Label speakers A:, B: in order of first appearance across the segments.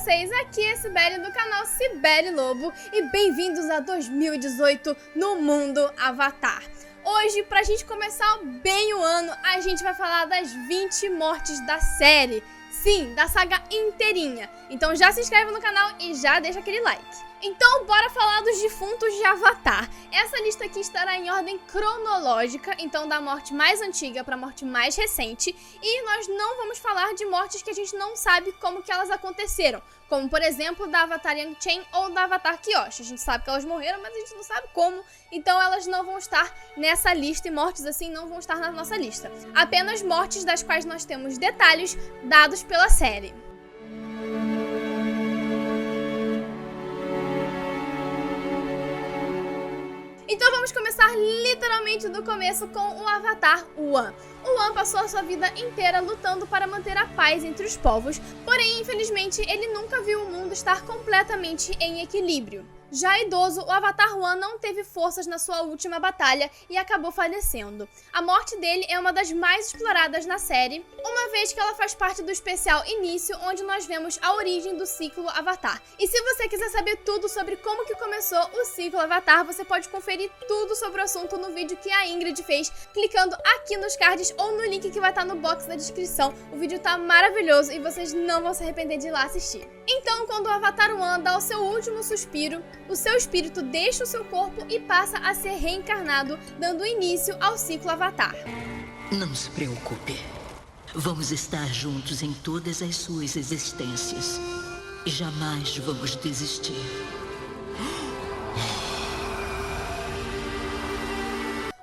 A: vocês? Aqui é Sibeli do canal Sibeli Lobo e bem-vindos a 2018 no mundo Avatar. Hoje, pra gente começar bem o ano, a gente vai falar das 20 mortes da série. Sim, da saga inteirinha. Então já se inscreve no canal e já deixa aquele like. Então bora falar dos defuntos de Avatar. Essa lista aqui estará em ordem cronológica, então da morte mais antiga para a morte mais recente. E nós não vamos falar de mortes que a gente não sabe como que elas aconteceram. Como por exemplo da Avatar Yang Chen ou da Avatar Kyoshi. A gente sabe que elas morreram, mas a gente não sabe como. Então elas não vão estar nessa lista e mortes assim não vão estar na nossa lista. Apenas mortes das quais nós temos detalhes dados pela série. Então vamos começar literalmente do começo com o Avatar One. O One passou a sua vida inteira lutando para manter a paz entre os povos, porém, infelizmente, ele nunca viu o mundo estar completamente em equilíbrio. Já idoso, o Avatar One não teve forças na sua última batalha e acabou falecendo. A morte dele é uma das mais exploradas na série, uma vez que ela faz parte do especial Início, onde nós vemos a origem do ciclo Avatar. E se você quiser saber tudo sobre como que começou o ciclo Avatar, você pode conferir tudo sobre o assunto no vídeo que a Ingrid fez, clicando aqui nos cards ou no link que vai estar no box da descrição. O vídeo tá maravilhoso e vocês não vão se arrepender de ir lá assistir. Então, quando o Avatar One dá o seu último suspiro, o seu espírito deixa o seu corpo e passa a ser reencarnado, dando início ao ciclo Avatar.
B: Não se preocupe. Vamos estar juntos em todas as suas existências. Jamais vamos desistir.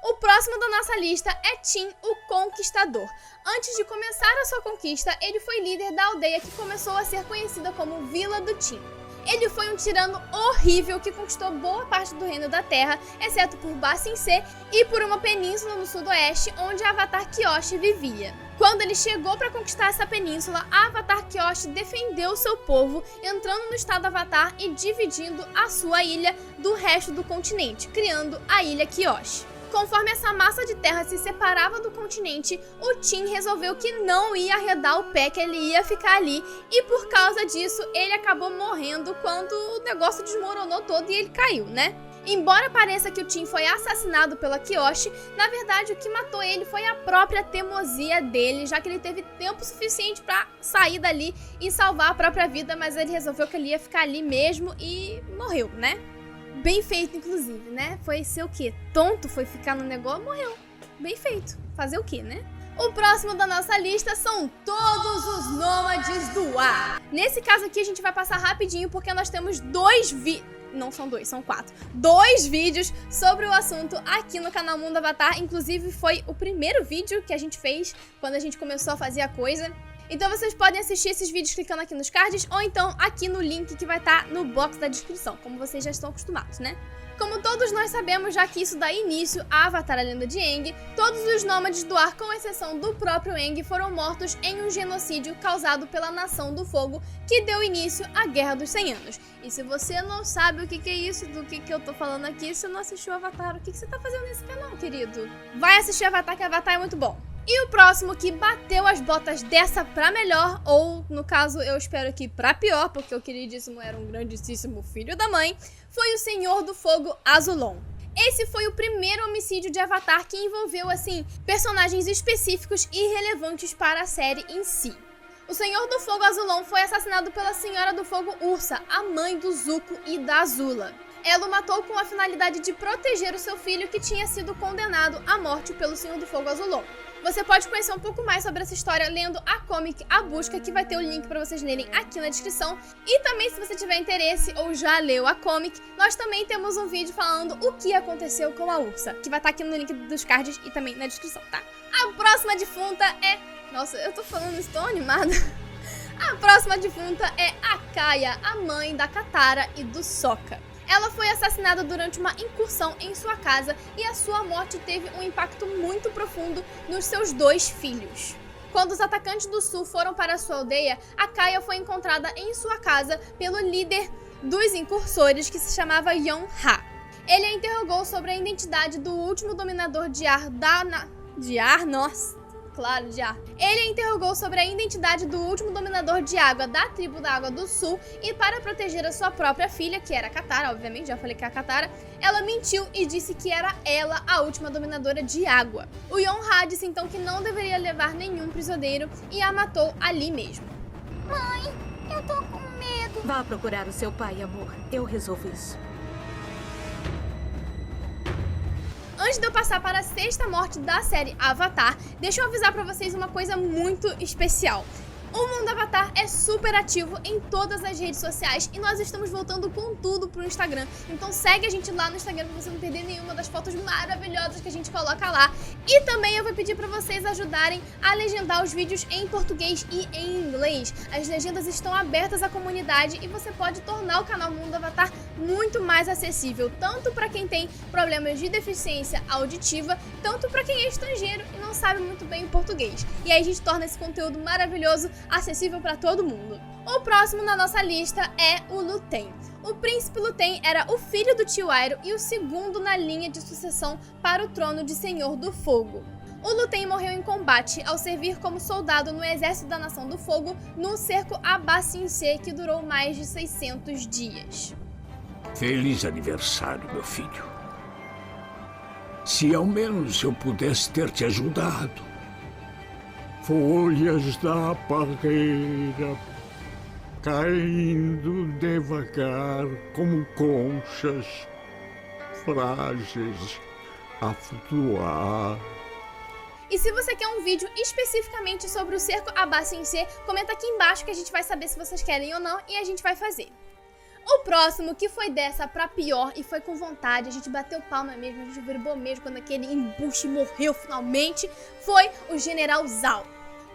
A: O próximo da nossa lista é Tim, o Conquistador. Antes de começar a sua conquista, ele foi líder da aldeia que começou a ser conhecida como Vila do Tim. Ele foi um tirano horrível que conquistou boa parte do reino da Terra, exceto por Ba Sing Se e por uma península no sudoeste onde a Avatar Kyoshi vivia. Quando ele chegou para conquistar essa península, a Avatar Kyoshi defendeu seu povo, entrando no estado Avatar e dividindo a sua ilha do resto do continente, criando a Ilha Kyoshi. Conforme essa massa de terra se separava do continente, o Tim resolveu que não ia arredar o pé, que ele ia ficar ali, e por causa disso ele acabou morrendo quando o negócio desmoronou todo e ele caiu, né? Embora pareça que o Tim foi assassinado pela Kyoshi, na verdade o que matou ele foi a própria teimosia dele, já que ele teve tempo suficiente pra sair dali e salvar a própria vida, mas ele resolveu que ele ia ficar ali mesmo e morreu, né? Bem feito, inclusive, né? Foi ser o quê? Tonto, foi ficar no negócio, morreu. Bem feito. Fazer o quê, né? O próximo da nossa lista são todos os nômades do ar. Nesse caso aqui a gente vai passar rapidinho porque nós temos não são dois, são 4. 2 vídeos sobre o assunto aqui no canal Mundo Avatar. Inclusive foi o primeiro vídeo que a gente fez quando a gente começou a fazer a coisa. Então vocês podem assistir esses vídeos clicando aqui nos cards ou então aqui no link que vai estar no box da descrição, como vocês já estão acostumados, né? Como todos nós sabemos, já que isso dá início a Avatar a Lenda de Aang, todos os nômades do ar, com exceção do próprio Aang, foram mortos em um genocídio causado pela Nação do Fogo, que deu início à Guerra dos 100 Anos. E se você não sabe o que é isso, do que eu tô falando aqui, se não assistiu Avatar, o que você tá fazendo nesse canal, querido? Vai assistir Avatar, que Avatar é muito bom. E o próximo que bateu as botas dessa pra melhor, ou no caso eu espero que pra pior, porque o queridíssimo era um grandíssimo filho da mãe, foi o Senhor do Fogo Azulon. Esse foi o primeiro homicídio de Avatar que envolveu, assim, personagens específicos e relevantes para a série em si. O Senhor do Fogo Azulon foi assassinado pela Senhora do Fogo Ursa, a mãe do Zuko e da Azula. Ela o matou com a finalidade de proteger o seu filho que tinha sido condenado à morte pelo Senhor do Fogo Azulon. Você pode conhecer um pouco mais sobre essa história lendo a comic A Busca, que vai ter o link para vocês lerem aqui na descrição. E também, se você tiver interesse ou já leu a comic, nós também temos um vídeo falando o que aconteceu com a Ursa, que vai estar aqui no link dos cards e também na descrição, tá? A próxima defunta é... Nossa, eu tô falando isso tão animada. A próxima defunta é a Kaia, a mãe da Katara e do Sokka. Ela foi assassinada durante uma incursão em sua casa e a sua morte teve um impacto muito profundo nos seus 2 filhos. Quando os atacantes do sul foram para sua aldeia, a Kaia foi encontrada em sua casa pelo líder dos incursores, que se chamava Yong-ha. Ele a interrogou sobre a identidade do último dominador de ar nossa, claro, de ar. Ele a interrogou sobre a identidade do último dominador de água da tribo da Água do Sul e para proteger a sua própria filha, que era a Katara, obviamente, já falei que é a Katara, ela mentiu e disse que era ela a última dominadora de água. O Yonha disse então que não deveria levar nenhum prisioneiro e a matou ali mesmo.
C: Mãe, eu tô com medo.
D: Vá procurar o seu pai, amor. Eu resolvo isso.
A: Antes de eu passar para a 6ª morte da série Avatar, deixa eu avisar pra vocês uma coisa muito especial. O Mundo Avatar é super ativo em todas as redes sociais e nós estamos voltando com tudo pro Instagram. Então segue a gente lá no Instagram pra você não perder nenhuma das fotos maravilhosas que a gente coloca lá. E também eu vou pedir pra vocês ajudarem a legendar os vídeos em português e em inglês. As legendas estão abertas à comunidade e você pode tornar o canal Mundo Avatar muito mais acessível, tanto pra quem tem problemas de deficiência auditiva, tanto pra quem é estrangeiro e não sabe muito bem o português. E aí a gente torna esse conteúdo maravilhoso acessível para todo mundo. O próximo na nossa lista é o Lu-Ten. O príncipe Lu-Ten era o filho do tio Iroh e o segundo na linha de sucessão para o trono de Senhor do Fogo. O Lu-Ten morreu em combate ao servir como soldado no exército da Nação do Fogo no cerco a Ba Sing Se, que durou mais de 600 dias.
E: Feliz aniversário, meu filho. Se ao menos eu pudesse ter te ajudado. Folhas da parreira caindo devagar como conchas frágeis a flutuar.
A: E se você quer um vídeo especificamente sobre o cerco a Ba Sing Se, comenta aqui embaixo que a gente vai saber se vocês querem ou não e a gente vai fazer. O próximo, que foi dessa pra pior e foi com vontade, a gente bateu palma mesmo, a gente vibrou mesmo quando aquele embuste morreu finalmente, foi o General Zhao.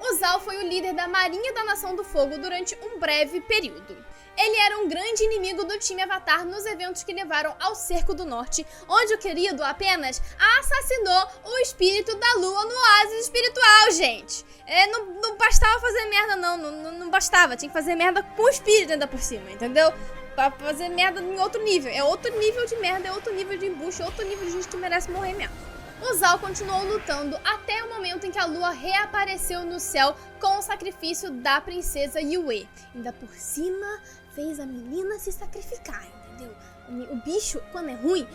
A: O Zhao foi o líder da Marinha da Nação do Fogo durante um breve período. Ele era um grande inimigo do time Avatar nos eventos que levaram ao Cerco do Norte, onde o querido apenas assassinou o espírito da lua no oásis espiritual, gente. Não bastava fazer merda não bastava, tinha que fazer merda com o espírito ainda por cima, entendeu? Pra fazer merda em outro nível, é outro nível de merda, é outro nível de embuste, é outro nível de gente que merece morrer mesmo. O Zhao continuou lutando até o momento em que a lua reapareceu no céu com o sacrifício da princesa Yue. Ainda por cima, fez a menina se sacrificar, entendeu? O bicho, quando é ruim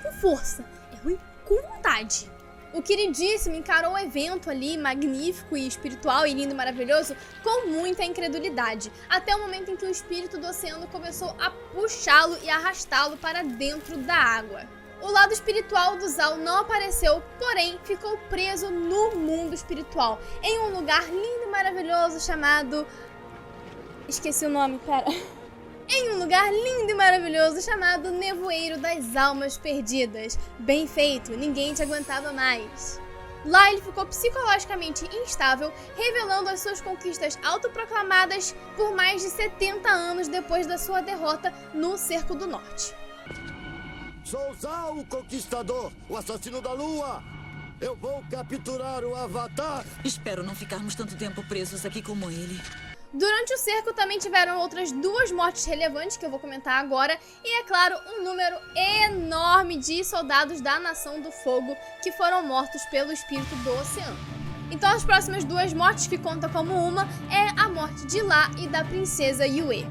A: com força, é ruim com vontade. O queridíssimo encarou o evento ali, magnífico e espiritual e lindo e maravilhoso, com muita incredulidade, até o momento em que o espírito do oceano começou a puxá-lo e arrastá-lo para dentro da água. O lado espiritual do Zhao não apareceu, porém ficou preso no mundo espiritual, em um lugar lindo e maravilhoso chamado... Esqueci o nome, pera... Em um lugar lindo e maravilhoso chamado Nevoeiro das Almas Perdidas. Bem feito, ninguém te aguentava mais. Lá ele ficou psicologicamente instável, revelando as suas conquistas autoproclamadas por mais de 70 anos depois da sua derrota no Cerco do Norte.
F: Sou Zhao, o Conquistador, o assassino da lua. Eu vou capturar o Avatar.
B: Espero não ficarmos tanto tempo presos aqui como ele.
A: Durante o cerco também tiveram outras 2 mortes relevantes que eu vou comentar agora e, é claro, um número enorme de soldados da Nação do Fogo que foram mortos pelo espírito do oceano. Então as próximas 2 mortes, que contam como uma, é a morte de La e da princesa Yue.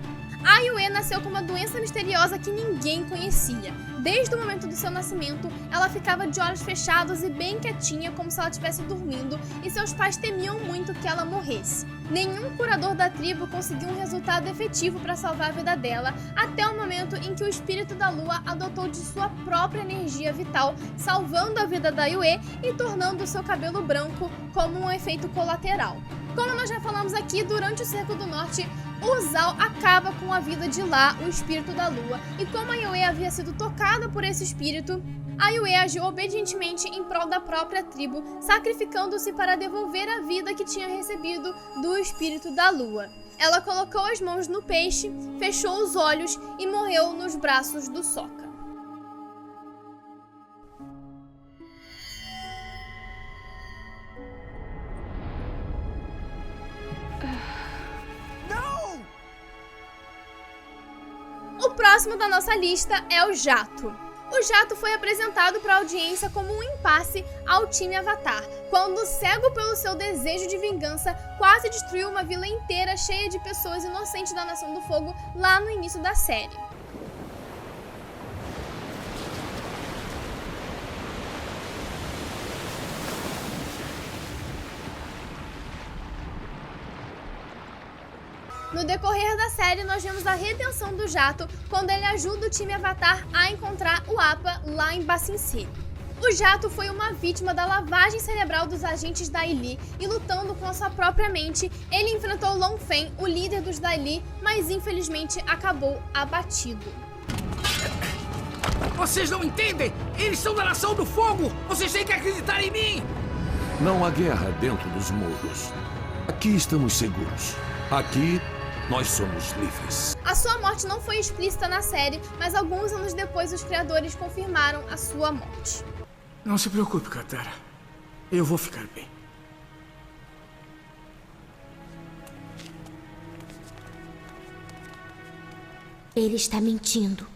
A: A Yue nasceu com uma doença misteriosa que ninguém conhecia. Desde o momento do seu nascimento, ela ficava de olhos fechados e bem quietinha, como se ela estivesse dormindo, e seus pais temiam muito que ela morresse. Nenhum curador da tribo conseguiu um resultado efetivo para salvar a vida dela, até o momento em que o espírito da lua adotou de sua própria energia vital, salvando a vida da Yue e tornando o seu cabelo branco como um efeito colateral. Como nós já falamos aqui, durante o Cerco do Norte, o Zhao acaba com a vida de La, o espírito da lua, e como a Yue havia sido tocada por esse espírito, a Yue agiu obedientemente em prol da própria tribo, sacrificando-se para devolver a vida que tinha recebido do espírito da lua. Ela colocou as mãos no peixe, fechou os olhos e morreu nos braços do Sokka. O próximo da nossa lista é o Jato. O jato foi apresentado para a audiência como um impasse ao time Avatar, quando, cego pelo seu desejo de vingança, quase destruiu uma vila inteira cheia de pessoas inocentes da Nação do Fogo lá no início da série. No decorrer da série, nós vemos a redenção do jato quando ele ajuda o time Avatar a encontrar o Appa lá em Ba Sing Se. O jato foi uma vítima da lavagem cerebral dos agentes Dai Li e, lutando com a sua própria mente, ele enfrentou Long Fen, o líder dos Dai Li, mas infelizmente acabou abatido.
G: Vocês não entendem! Eles são da Nação do Fogo! Vocês têm que acreditar em mim!
H: Não há guerra dentro dos muros. Aqui estamos seguros. Aqui, nós somos livres.
A: A sua morte não foi explícita na série, mas alguns anos depois os criadores confirmaram a sua morte.
G: Não se preocupe, Katara. Eu vou ficar bem.
C: Ele está mentindo.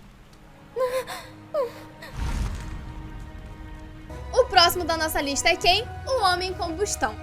A: O próximo da nossa lista é quem? O Homem Combustão.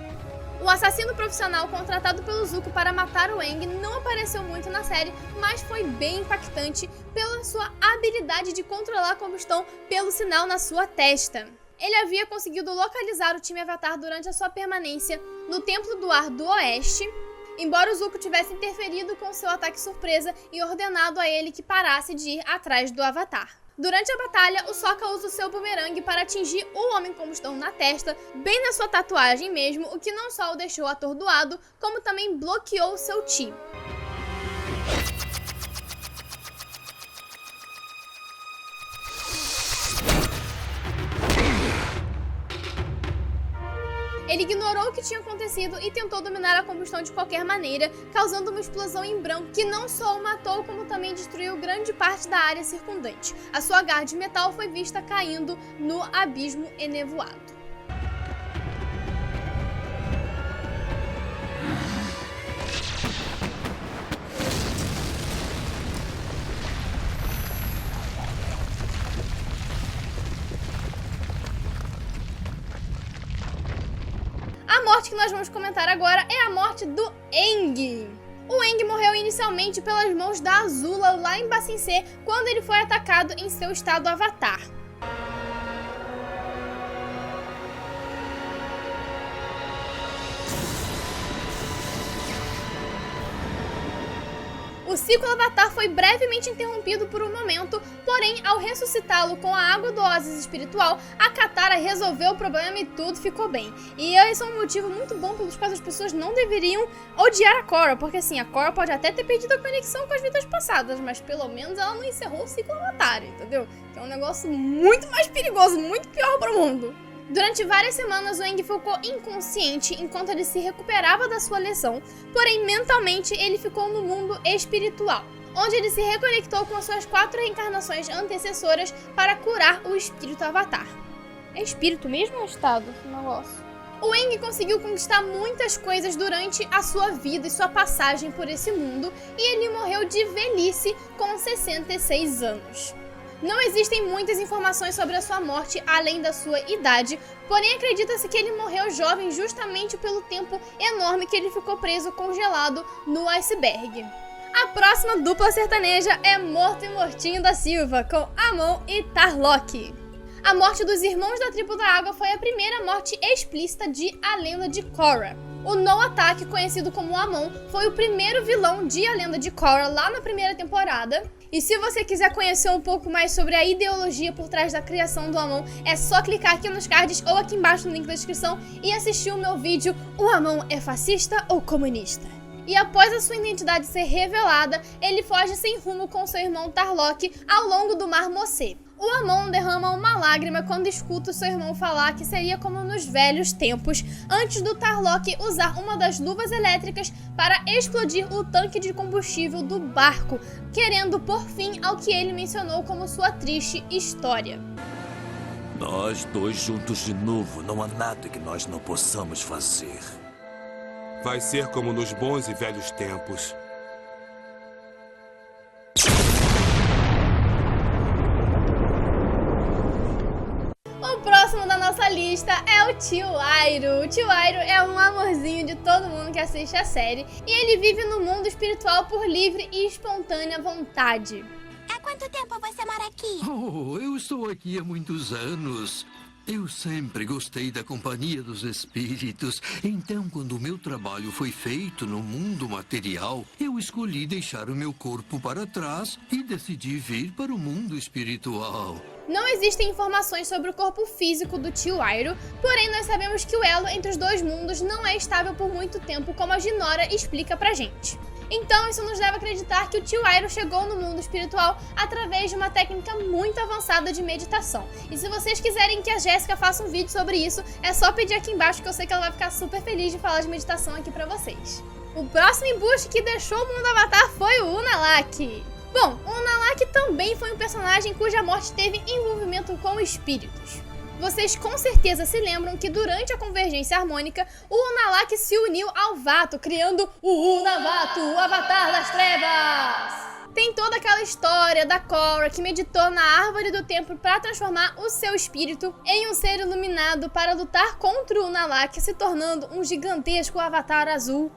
A: O assassino profissional contratado pelo Zuko para matar o Aang não apareceu muito na série, mas foi bem impactante pela sua habilidade de controlar a combustão pelo sinal na sua testa. Ele havia conseguido localizar o time Avatar durante a sua permanência no Templo do Ar do Oeste, embora o Zuko tivesse interferido com seu ataque surpresa e ordenado a ele que parasse de ir atrás do Avatar. Durante a batalha, o Sokka usa o seu bumerangue para atingir o Homem Combustão na testa, bem na sua tatuagem mesmo, o que não só o deixou atordoado, como também bloqueou seu Chi. Ele ignorou o que tinha acontecido e tentou dominar a combustão de qualquer maneira, causando uma explosão em branco que não só o matou, como também destruiu grande parte da área circundante. A sua garra de metal foi vista caindo no abismo enevoado. A morte que nós vamos comentar agora é a morte do Aang. O Aang morreu inicialmente pelas mãos da Azula lá em Ba Sing Se, quando ele foi atacado em seu estado Avatar. O ciclo Avatar foi brevemente interrompido por um momento, porém, ao ressuscitá-lo com a água do Oasis espiritual, a Katara resolveu o problema e tudo ficou bem. E esse é um motivo muito bom pelos quais as pessoas não deveriam odiar a Korra, porque assim, a Korra pode até ter perdido a conexão com as vidas passadas, mas pelo menos ela não encerrou o ciclo Avatar, entendeu? Que é um negócio muito mais perigoso, muito pior para o mundo. Durante várias semanas, o Aang ficou inconsciente enquanto ele se recuperava da sua lesão, porém mentalmente ele ficou no mundo espiritual, onde ele se reconectou com as suas 4 reencarnações antecessoras para curar o espírito Avatar. É espírito mesmo ou estado esse negócio? O Aang conseguiu conquistar muitas coisas durante a sua vida e sua passagem por esse mundo, e ele morreu de velhice com 66 anos. Não existem muitas informações sobre a sua morte além da sua idade, porém acredita-se que ele morreu jovem justamente pelo tempo enorme que ele ficou preso congelado no iceberg. A próxima dupla sertaneja é Morto e Mortinho da Silva, com Amon e Tarlok. A morte dos irmãos da Tribo da Água foi a primeira morte explícita de A Lenda de Korra. O No Attack, conhecido como Amon, foi o primeiro vilão de A Lenda de Korra lá na primeira temporada. E se você quiser conhecer um pouco mais sobre a ideologia por trás da criação do Amon, é só clicar aqui nos cards ou aqui embaixo no link da descrição e assistir o meu vídeo O Amon é fascista ou comunista? E após a sua identidade ser revelada, ele foge sem rumo com seu irmão Tarlok ao longo do Mar Mosê. O Amon derrama uma lágrima quando escuta o seu irmão falar que seria como nos velhos tempos, antes do Tarlok usar uma das luvas elétricas para explodir o tanque de combustível do barco, querendo pôr fim ao que ele mencionou como sua triste história.
I: Nós dois juntos de novo, não há nada que nós não possamos fazer.
J: Vai ser como nos bons e velhos tempos.
A: nossa lista é o tio Airo. O tio Airo é um amorzinho de todo mundo que assiste a série e ele vive no mundo espiritual por livre e espontânea vontade.
C: Há quanto tempo você mora aqui?
K: Oh, eu estou aqui há muitos anos. Eu sempre gostei da companhia dos espíritos. Então, quando o meu trabalho foi feito no mundo material, eu escolhi deixar o meu corpo para trás e decidi vir para o mundo espiritual.
A: Não existem informações sobre o corpo físico do tio Airo, porém nós sabemos que o elo entre os dois mundos não é estável por muito tempo, como a Jinora explica pra gente. Então isso nos leva a acreditar que o tio Airo chegou no mundo espiritual através de uma técnica muito avançada de meditação. E se vocês quiserem que a Jéssica faça um vídeo sobre isso, é só pedir aqui embaixo que eu sei que ela vai ficar super feliz de falar de meditação aqui pra vocês. O próximo embuste que deixou o mundo Avatar foi o Unalaq. Bom, o Unalaq também foi um personagem cuja morte teve envolvimento com espíritos. Vocês com certeza se lembram que durante a Convergência Harmônica, o Unalaq se uniu ao Vato, criando o Unavato, o Avatar das Trevas! Tem toda aquela história da Korra que meditou na Árvore do Tempo para transformar o seu espírito em um ser iluminado para lutar contra o Unalaq, se tornando um gigantesco Avatar azul.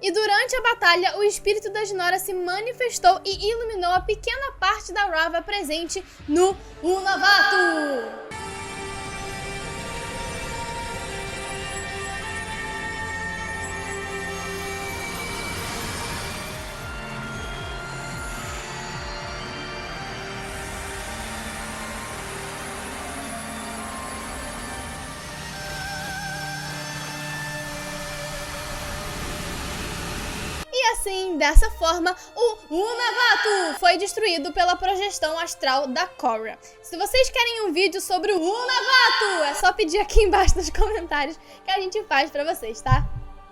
A: E durante a batalha, o espírito da Jinora se manifestou e iluminou a pequena parte da Raava presente no Unavato! E assim, dessa forma, o Unavato foi destruído pela projeção astral da Korra. Se vocês querem um vídeo sobre o Unavato, é só pedir aqui embaixo nos comentários que a gente faz pra vocês, tá?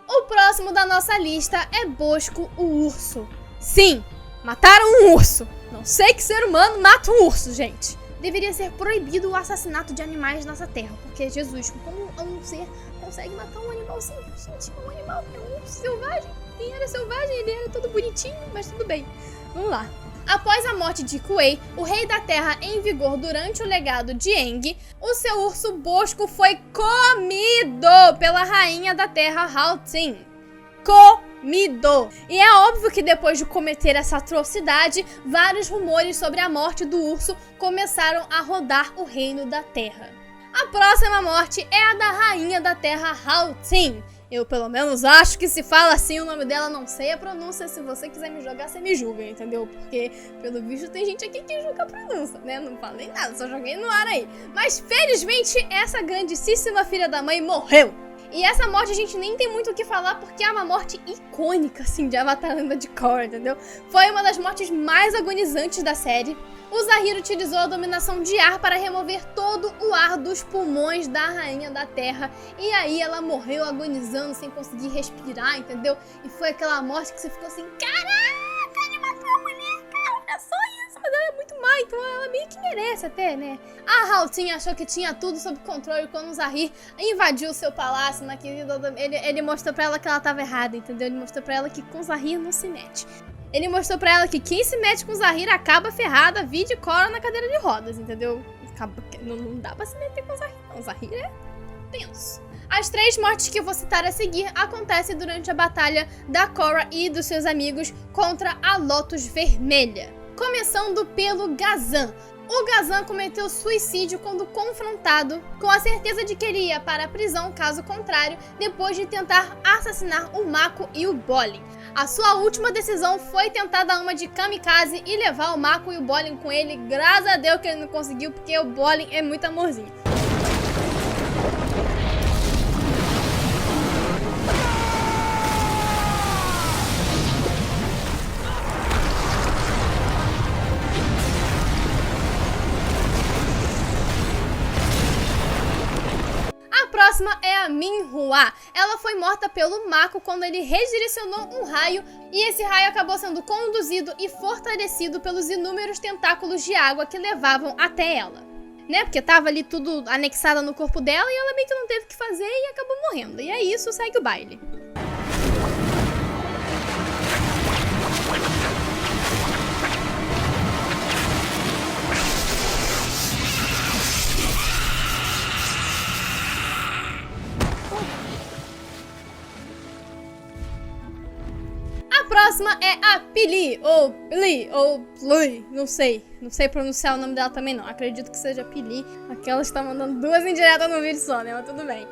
A: O próximo da nossa lista é Bosco, o urso. Sim, mataram um urso. Não sei que ser humano mata um urso, gente. Deveria ser proibido o assassinato de animais nessa terra, porque Jesus, como um ser consegue matar um animalzinho? Gente, um animal é um urso selvagem. Ele era selvagem, ele era todo bonitinho, mas tudo bem. Vamos lá. Após a morte de Kuei, o rei da terra em vigor durante o legado de Aang, o seu urso Bosco foi comido pela rainha da terra Hao-Tin. Comido! E é óbvio que depois de cometer essa atrocidade, vários rumores sobre a morte do urso começaram a rodar o reino da terra. A próxima morte é a da rainha da terra Hao-Tin. Eu pelo menos acho que se fala assim o nome dela, não sei a pronúncia. Se você quiser me jogar, você me julga, entendeu? Porque pelo visto tem gente aqui que julga a pronúncia, né? Não falei nada, só joguei no ar aí. Mas felizmente essa grandíssima filha da mãe morreu. E essa morte a gente nem tem muito o que falar porque é uma morte icônica, assim, de Avatar Lenda de Korra, entendeu? Foi uma das mortes mais agonizantes da série. O Zahir utilizou a dominação de ar para remover todo o ar dos pulmões da Rainha da Terra. E aí ela morreu agonizando, sem conseguir respirar, entendeu? E foi aquela morte que você ficou assim, caraca, ele matou a mulher, cara, é só isso. Mas ela é muito má, então ela meio que merece até, né? A Hao-Tin achou que tinha tudo sob controle quando o Zahir invadiu o seu palácio na querida... Ele mostrou pra ela que ela tava errada, entendeu? Ele mostrou pra ela que com o Zahir não se mete. Ele mostrou pra ela que quem se mete com o Zahir acaba ferrada, vide Korra na cadeira de rodas, entendeu? Não dá pra se meter com o Zahir, não. O Zahir é tenso. As 3 mortes que eu vou citar a seguir acontecem durante a batalha da Korra e dos seus amigos contra a Lotus Vermelha. Começando pelo Ghazan. O Ghazan cometeu suicídio quando confrontado com a certeza de que ele ia para a prisão caso contrário, depois de tentar assassinar o Mako e o Bolin. A sua última decisão foi tentar dar uma de kamikaze e levar o Mako e o Bolin com ele. Graças a Deus que ele não conseguiu, porque o Bolin é muito amorzinho. A próxima é a Minhua. Ela foi morta pelo Mako quando ele redirecionou um raio e esse raio acabou sendo conduzido e fortalecido pelos inúmeros tentáculos de água que levavam até ela. né? Porque tava ali tudo anexado no corpo dela e ela meio que não teve o que fazer e acabou morrendo. E é isso, segue o baile. A próxima é a Pili, ou Pli, não sei pronunciar o nome dela também não, acredito que seja Pili, aquela está mandando 2 indiretas no vídeo só, né, mas tudo bem.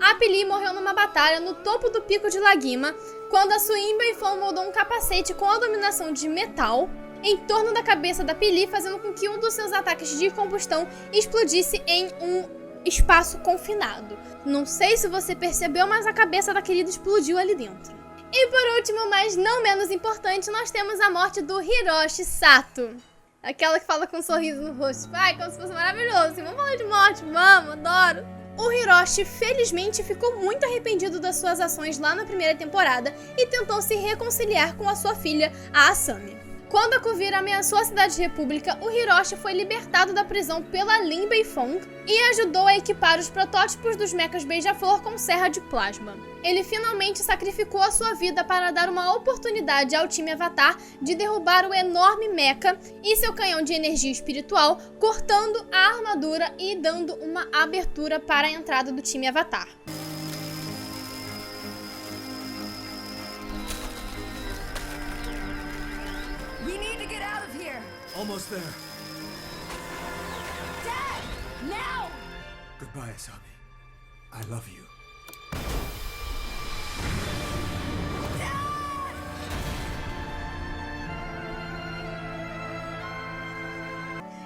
A: A Pili morreu numa batalha no topo do pico de Laguima, quando a Suim Beifong moldou um capacete com a dominação de metal em torno da cabeça da Pili, fazendo com que um dos seus ataques de combustão explodisse em um espaço confinado. Não sei se você percebeu, mas a cabeça da querida explodiu ali dentro. E por último, mas não menos importante, nós temos a morte do Hiroshi Sato. Aquela que fala com um sorriso no rosto. Ai, como se fosse maravilhoso. Assim, vamos falar de morte, vamos, adoro. O Hiroshi, felizmente, ficou muito arrependido das suas ações lá na primeira temporada e tentou se reconciliar com a sua filha, a Asami. Quando a Kuvira ameaçou a Cidade República, o Hiroshi foi libertado da prisão pela Lin Beifong e ajudou a equipar os protótipos dos mechas Beija-Flor com serra de plasma. Ele finalmente sacrificou a sua vida para dar uma oportunidade ao time Avatar de derrubar o enorme mecha e seu canhão de energia espiritual, cortando a armadura e dando uma abertura para a entrada do time Avatar.
C: We need to get out of here.
G: Almost there.
C: Dad, now!
G: Goodbye, Asami. I love you.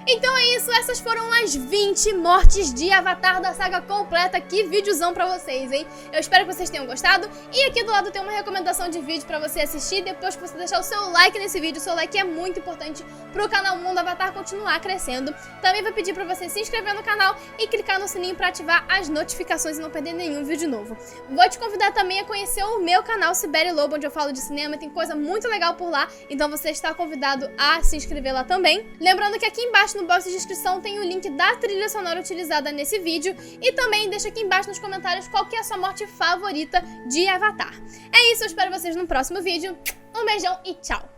A: Então é isso, essas foram as 20 mortes de Avatar da saga completa. Que videozão pra vocês, hein? Eu espero que vocês tenham gostado. E aqui do lado tem uma recomendação de vídeo pra você assistir. Depois que você deixar o seu like nesse vídeo, o seu like é muito importante pro canal Mundo Avatar continuar crescendo. Também vou pedir pra você se inscrever no canal e clicar no sininho pra ativar as notificações e não perder nenhum vídeo novo. Vou te convidar também a conhecer o meu canal Sibeli Lobo, onde eu falo de cinema. Tem coisa muito legal por lá, então você está convidado a se inscrever lá também. Lembrando que aqui embaixo no box de descrição tem o link da trilha sonora utilizada nesse vídeo e também deixa aqui embaixo nos comentários qual que é a sua morte favorita de Avatar. É isso, eu espero vocês no próximo vídeo. Um beijão e tchau!